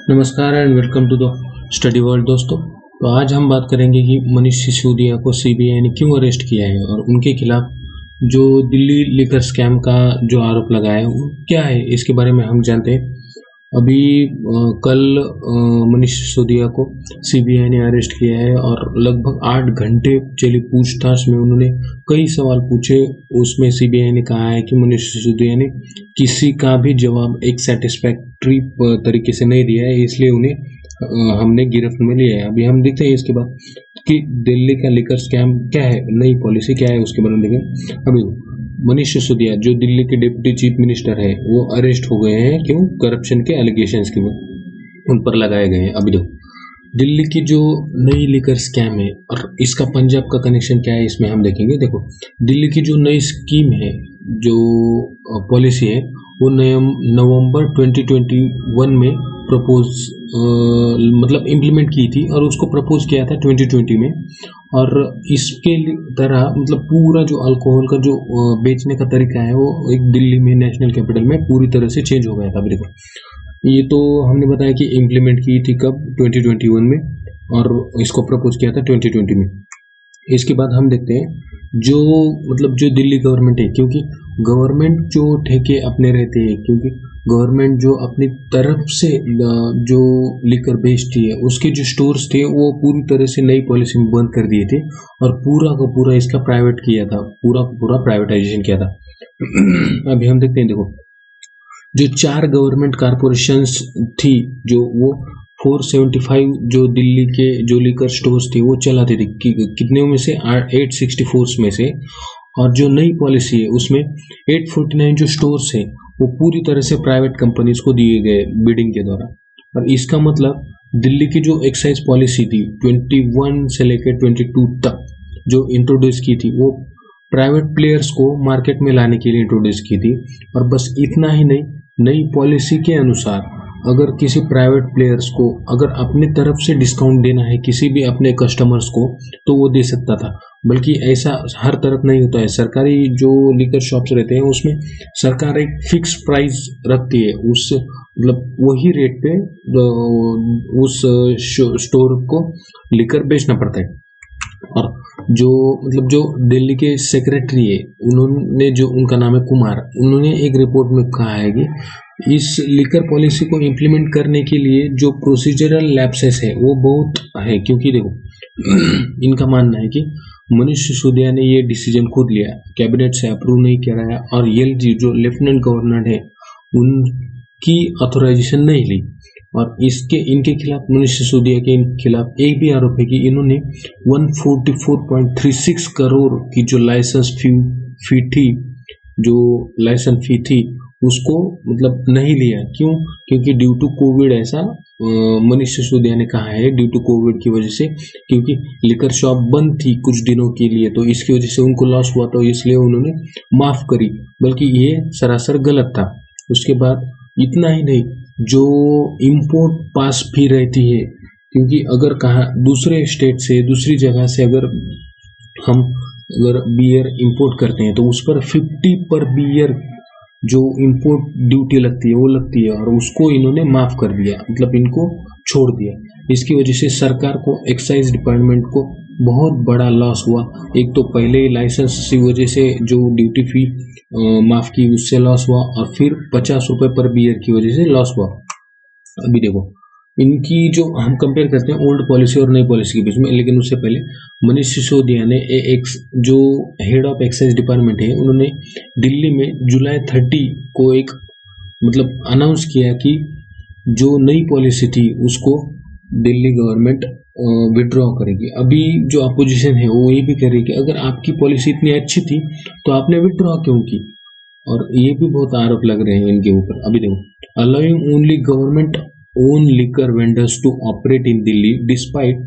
नमस्कार and welcome to the Study World दोस्तों। तो आज हम बात करेंगे कि मनीष सिसोदिया को सीबीआई ने क्यों अरेस्ट किया है और उनके खिलाफ जो दिल्ली लिकर स्कैम का जो आरोप लगाया है वो क्या है, इसके बारे में हम जानते हैं। अभी कल मनीष सिसोदिया को सीबीआई ने अरेस्ट किया है और लगभग 8 घंटे चली पूछताछ में उन्होंने कई सवाल पूछे। उसमें सीबीआई ने कहा है कि मनीष सिसोदिया ने किसी का भी जवाब एक सेटिस्फैक्ट्री तरीके से नहीं दिया है, इसलिए उन्हें हमने गिरफ्त में लिया है। अभी हम देखते हैं इसके बाद कि दिल्ली का लिकर स्कैम क्या है, नई पॉलिसी क्या है, उसके बारे में देखें। अभी मनीष सिसोदिया जो दिल्ली के डिप्टी चीफ मिनिस्टर है वो अरेस्ट हो गए हैं। क्यों? करप्शन के एलिगेशंस के उन पर लगाए गए हैं। अभी देखो दिल्ली की जो नई लिकर स्कैम है और इसका पंजाब का कनेक्शन क्या है, इसमें हम देखेंगे। देखो दिल्ली की जो नई स्कीम है, जो पॉलिसी है, वो नवंबर 2021 में प्रपोज मतलब इम्प्लीमेंट की थी और उसको प्रपोज किया था 2020 में। और इसके तरह मतलब पूरा जो अल्कोहल का जो बेचने का तरीका है वो एक दिल्ली में नेशनल कैपिटल में पूरी तरह से चेंज हो गया था। देखो ये तो हमने बताया कि इम्प्लीमेंट की थी कब, 2021 में, और इसको प्रपोज किया था 2020 में। इसके बाद हम देखते हैं जो मतलब जो दिल्ली गवर्नमेंट है, क्योंकि गवर्नमेंट जो ठेके अपने रहते हैं, क्योंकि गवर्नमेंट जो अपनी तरफ से जो लिकर बेचती है उसके जो स्टोर्स थे वो पूरी तरह से नई पॉलिसी में बंद कर दिए थे और पूरा का पूरा इसका प्राइवेट किया था, पूरा का पूरा प्राइवेटाइजेशन किया था। अभी हम देखते हैं, देखो जो 4 गवर्नमेंट कारपोरेशंस थी, जो वो 475 जो दिल्ली के जो लिकर स्टोर्स थे वो चलाते थे, कितने में से 864 में से। और जो नई पॉलिसी है उसमें 849 जो स्टोर्स है वो पूरी तरह से प्राइवेट कंपनीज को दिए गए बिडिंग के द्वारा। और इसका मतलब दिल्ली की जो एक्साइज पॉलिसी थी 21 से लेकर 22 तक जो इंट्रोड्यूस की थी, वो प्राइवेट प्लेयर्स को मार्केट में लाने के लिए इंट्रोड्यूस की थी। और बस इतना ही नहीं, नई पॉलिसी के अनुसार अगर किसी प्राइवेट प्लेयर्स को अगर अपने तरफ से डिस्काउंट देना है किसी भी अपने कस्टमर्स को तो वो दे सकता था, बल्कि ऐसा हर तरफ नहीं होता है। सरकारी जो लिकर शॉप्स रहते हैं उसमें सरकार एक फिक्स प्राइस रखती है, उससे मतलब वही रेट पे उस स्टोर को लिकर बेचना पड़ता है। और जो मतलब जो दिल्ली के सेक्रेटरी है, उन्होंने जो उनका नाम है कुमार, उन्होंने एक रिपोर्ट में कहा है कि इस लिकर पॉलिसी को इम्प्लीमेंट करने के लिए जो प्रोसीजरल लैप्सेस है वो बहुत है। क्योंकि देखो इनका मानना है कि मनीष सिसोदिया ने ये डिसीजन खुद लिया, कैबिनेट से अप्रूव नहीं कराया, और एलजी जो लेफ्टिनेंट गवर्नर है उनकी ऑथराइजेशन नहीं ली। और इनके खिलाफ, मनीष सिसोदिया के खिलाफ एक भी आरोप है कि इन्होंने 144.36 करोड़ की जो लाइसेंस फी थी, जो लाइसेंस फी थी उसको मतलब नहीं लिया। क्यों? क्योंकि ड्यू टू कोविड, ऐसा मनीष सिसोदिया ने कहा है, ड्यू टू कोविड की वजह से, क्योंकि लिकर शॉप बंद थी कुछ दिनों के लिए तो इसकी वजह से उनको लॉस हुआ, तो इसलिए उन्होंने माफ करी, बल्कि ये सरासर गलत था। उसके बाद इतना ही नहीं, जो इम्पोर्ट पास फी रहती है, क्योंकि अगर कहा दूसरे स्टेट से, दूसरी जगह से हम अगर बियर इंपोर्ट करते हैं तो उस पर 50 पर बियर जो इंपोर्ट ड्यूटी लगती है वो लगती है, और उसको इन्होंने माफ कर दिया, मतलब इनको छोड़ दिया। इसकी वजह से सरकार को, एक्साइज डिपार्टमेंट को बहुत बड़ा लॉस हुआ। एक तो पहले ही लाइसेंस की वजह से जो ड्यूटी फी माफ की उससे लॉस हुआ, और फिर 50 रुपये पर बियर की वजह से लॉस हुआ। अभी देखो इनकी जो हम कंपेयर करते हैं ओल्ड पॉलिसी और नई पॉलिसी के बीच में, लेकिन उससे पहले मनीष सिसोदिया ने जो हेड ऑफ एक्साइज डिपार्टमेंट है, उन्होंने दिल्ली में जुलाई 30 को एक मतलब अनाउंस किया कि जो नई पॉलिसी थी उसको दिल्ली गवर्नमेंट विड्रॉ करेगी। अभी जो अपोजिशन है वो ये भी कह रही है कि अगर आपकी पॉलिसी इतनी अच्छी थी तो आपने विड्रॉ क्यों की, और ये भी बहुत आरोप लग रहे हैं इनके ऊपर। अभी देखो allowing only government own liquor vendors to operate in Delhi despite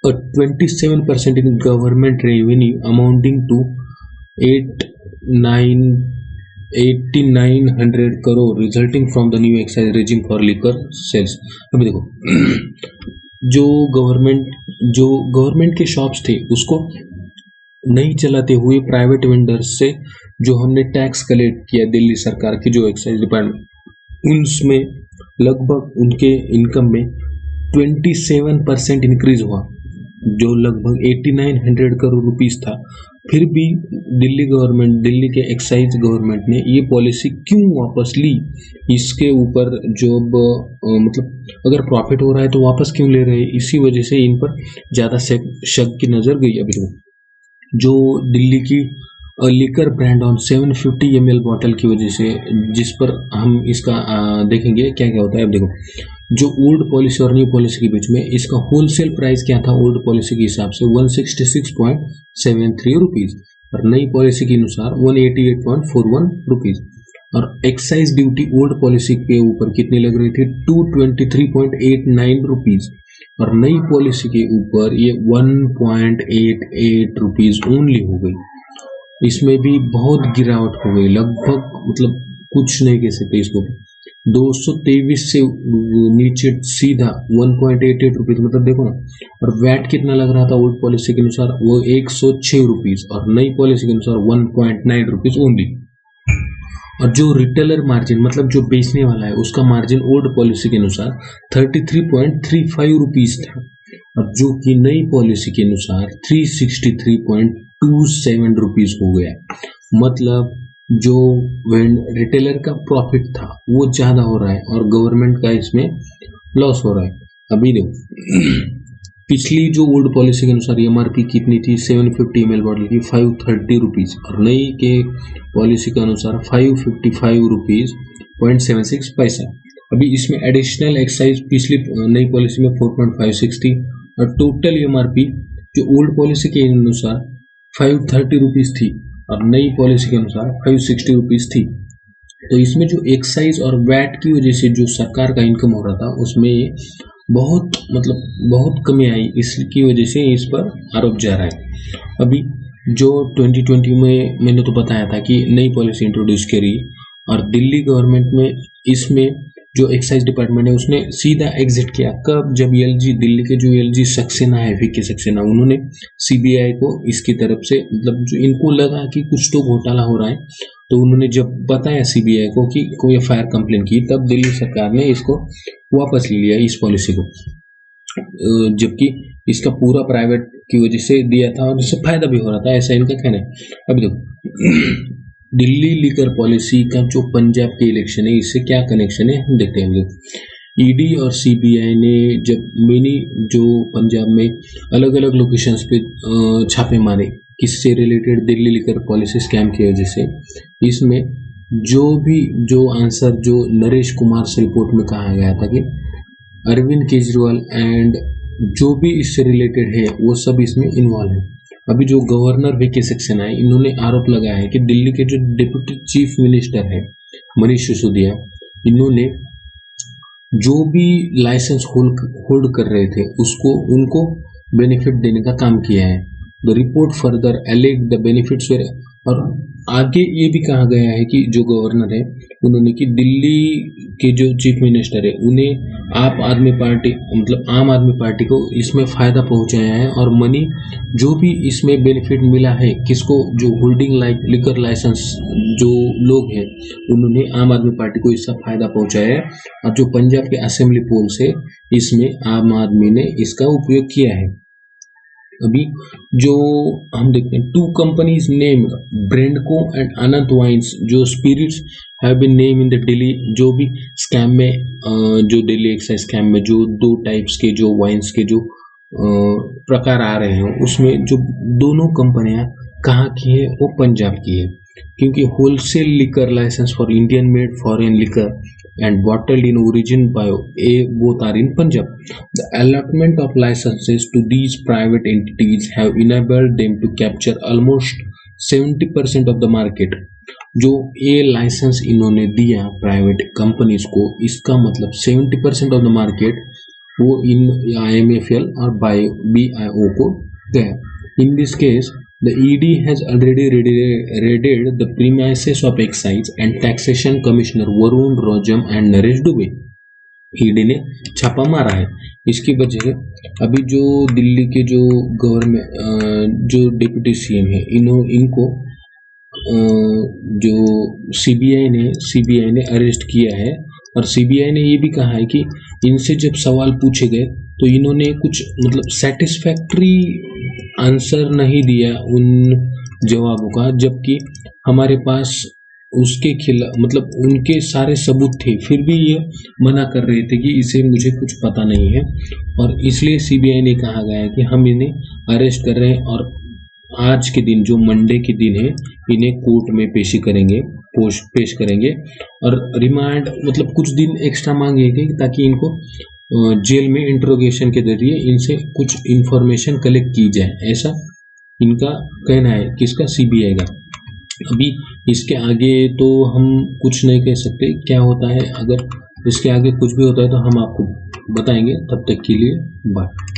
a 27% in government revenue amounting to 8900 crore resulting from the new excise regime for liquor sales। अभी देखो जो गवर्नमेंट के शॉप्स थे उसको नहीं चलाते हुए प्राइवेट वेंडर्स से जो हमने टैक्स कलेक्ट किया दिल्ली सरकार की जो एक्साइज डिपार्टमेंट, उसमें लगभग उनके इनकम में 27% इंक्रीज हुआ, जो लगभग 8900 करोड़ रुपीस था। फिर भी दिल्ली गवर्नमेंट, दिल्ली के एक्साइज गवर्नमेंट ने ये पॉलिसी क्यों वापस ली? इसके ऊपर जो मतलब अगर प्रॉफिट हो रहा है तो वापस क्यों ले रहे हैं? इसी वजह से इन पर ज़्यादा शक की नज़र गई। अभी जो दिल्ली की liquor brand on 750 ml bottle की वजह से, जिस पर हम इसका देखेंगे क्या क्या होता है। अब देखो, जो ओल्ड पॉलिसी और न्यू पॉलिसी के बीच में इसका होलसेल प्राइस क्या था ओल्ड पॉलिसी के हिसाब से 166.73 रुपीज़, और नई पॉलिसी के अनुसार 188.41 रुपीज़। और एक्साइज ड्यूटी ओल्ड पॉलिसी के ऊपर कितनी लग रही थी? 223.89 रुपीज़, और नई पॉलिसी के ऊपर ये 1.88 रुपीज़ ओनली हो गई। इसमें भी बहुत गिरावट हो गई, लगभग मतलब कुछ नहीं कह सकते इसको। 223 से नीचे सीधा 1.88 रुपीज़, मतलब देखो ना। और वैट कितना लग रहा था ओल्ड पॉलिसी के अनुसार? वो 106 रुपीज़, और नई पॉलिसी के अनुसार 1.9 रुपीज़ ओनली। और जो रिटेलर मार्जिन, मतलब जो बेचने वाला है, उसका मार्जिन ओल्ड पॉलिसी के अनुसार 33.35 रुपीज़ था, और जो कि नई पॉलिसी के अनुसार 363.27 रुपीज़ हो गया। मतलब जो रिटेलर का प्रॉफिट था वो ज़्यादा हो रहा है और गवर्नमेंट का इसमें लॉस हो रहा है। अभी देखो, पिछली जो ओल्ड पॉलिसी के अनुसार एमआरपी कितनी थी 750 ml बॉटल की? 530 रुपीज़, और नई के पॉलिसी के अनुसार 555 रुपीज़ 0.76 पैसा। अभी इसमें एडिशनल एक्साइज पिछली नई पॉलिसी में 4.56 थी, और टोटल एमआरपी जो ओल्ड पॉलिसी के अनुसार 530 रुपीज़ थी और नई पॉलिसी के अनुसार 560 रुपीज़ थी। तो इसमें जो एक्साइज और वैट की वजह से जो सरकार का इनकम हो रहा था उसमें बहुत कमी आई, इसकी वजह से इस पर आरोप जा रहा है। अभी जो 2020 में मैंने तो बताया था कि नई पॉलिसी इंट्रोड्यूस करी, और दिल्ली गवर्नमेंट में इसमें जो एक्साइज डिपार्टमेंट है उसने सीधा एग्जिट किया। कब? जब एलजी, दिल्ली के जो एलजी सक्सेना है, विकी सक्सेना, उन्होंने सीबीआई को इसकी तरफ से, मतलब जो इनको लगा कि कुछ तो घोटाला हो रहा है, तो उन्होंने जब बताया सीबीआई को कि कोई एफआईआर कंप्लेन की, तब दिल्ली सरकार ने इसको वापस ले लिया, इस पॉलिसी को। जबकि इसका पूरा प्राइवेट की वजह से दिया था और इससे फायदा भी हो रहा था, ऐसा इनका कहना है। अभी देखो, दिल्ली लिकर पॉलिसी का जो पंजाब के इलेक्शन है, इससे क्या कनेक्शन है हम देखते हैं। ईडी और सीबीआई ने जब जो पंजाब में अलग अलग लोकेशंस पे छापे मारे, किससे related? Delhi liquor policy scam की वजह से। इसमें जो आंसर जो नरेश कुमार से रिपोर्ट में कहा गया था कि अरविंद केजरीवाल एंड जो भी इससे रिलेटेड है वो सब इसमें इन्वॉल्व है। अभी जो गवर्नर वीके सक्सेना है, इन्होंने आरोप लगाया है कि दिल्ली के जो डिप्टी चीफ मिनिस्टर है मनीष सिसोदिया, इन्होंने जो भी लाइसेंस होल्ड कर रहे थे उनको बेनिफिट देने का काम किया है। The report further allege the benefits were, और आगे ये भी कहा गया है कि जो गवर्नर है उन्होंने कि दिल्ली के जो चीफ मिनिस्टर है उन्हें आम आदमी पार्टी को इसमें फ़ायदा पहुंचाया है, और मनी जो भी इसमें बेनिफिट मिला है किसको? जो होल्डिंग लिकर लाइसेंस जो लोग हैं उन्होंने आम आदमी पार्टी को इसका फ़ायदा पहुंचाया है, और जो पंजाब के असेंबली पोल से इसमें आम आदमी ने इसका उपयोग किया है। अभी जो हम देखते हैं, 2 companies name Brindco and Anant wines, जो spirits have been name in the Delhi, जो भी स्कैम में जो दिल्ली एक्साइज स्कैम में जो 2 टाइप्स के जो वाइन्स के जो प्रकार आ रहे हैं, उसमें जो दोनों कंपनियां कहाँ की है? वो पंजाब की है, क्योंकि wholesale liquor licence for Indian made foreign liquor and bottled in origin by both are in Punjab. The allotment of licenses to these private entities have enabled them to capture almost 70% of the market. जो ये licence इन्होंने दिया private companies को, इसका मतलब 70% of the market वो इन IMFL और BIO को गया। In this case the ED has already raided the premises of Excise and Taxation Commissioner Varun Rojam and Naresh Dubey. ED ने छापा मारा है। इसकी वजह से अभी जो दिल्ली के जो गवर्नमेंट जो डिप्टी सीएम है, इनको जो सीबीआई ने अरेस्ट किया है, और सीबीआई ने ये भी कहा है कि इनसे जब सवाल पूछे गए तो इन्होंने कुछ मतलब सेटिस्फैक्ट्री आंसर नहीं दिया उन जवाबों का, जबकि हमारे पास उसके खिलाफ मतलब उनके सारे सबूत थे, फिर भी ये मना कर रहे थे कि इसे मुझे कुछ पता नहीं है। और इसलिए सीबीआई ने कहा गया है कि हम इन्हें अरेस्ट कर रहे हैं और आज के दिन जो मंडे के दिन है इन्हें कोर्ट में पेश करेंगे और रिमांड मतलब कुछ दिन एक्स्ट्रा मांगेंगे ताकि इनको जेल में इंट्रोगेशन के जरिए इनसे कुछ इंफॉर्मेशन कलेक्ट की जाए, ऐसा इनका कहना है। किसका? सीबीआई का। अभी इसके आगे तो हम कुछ नहीं कह सकते क्या होता है, अगर इसके आगे कुछ भी होता है तो हम आपको बताएंगे। तब तक के लिए बाय।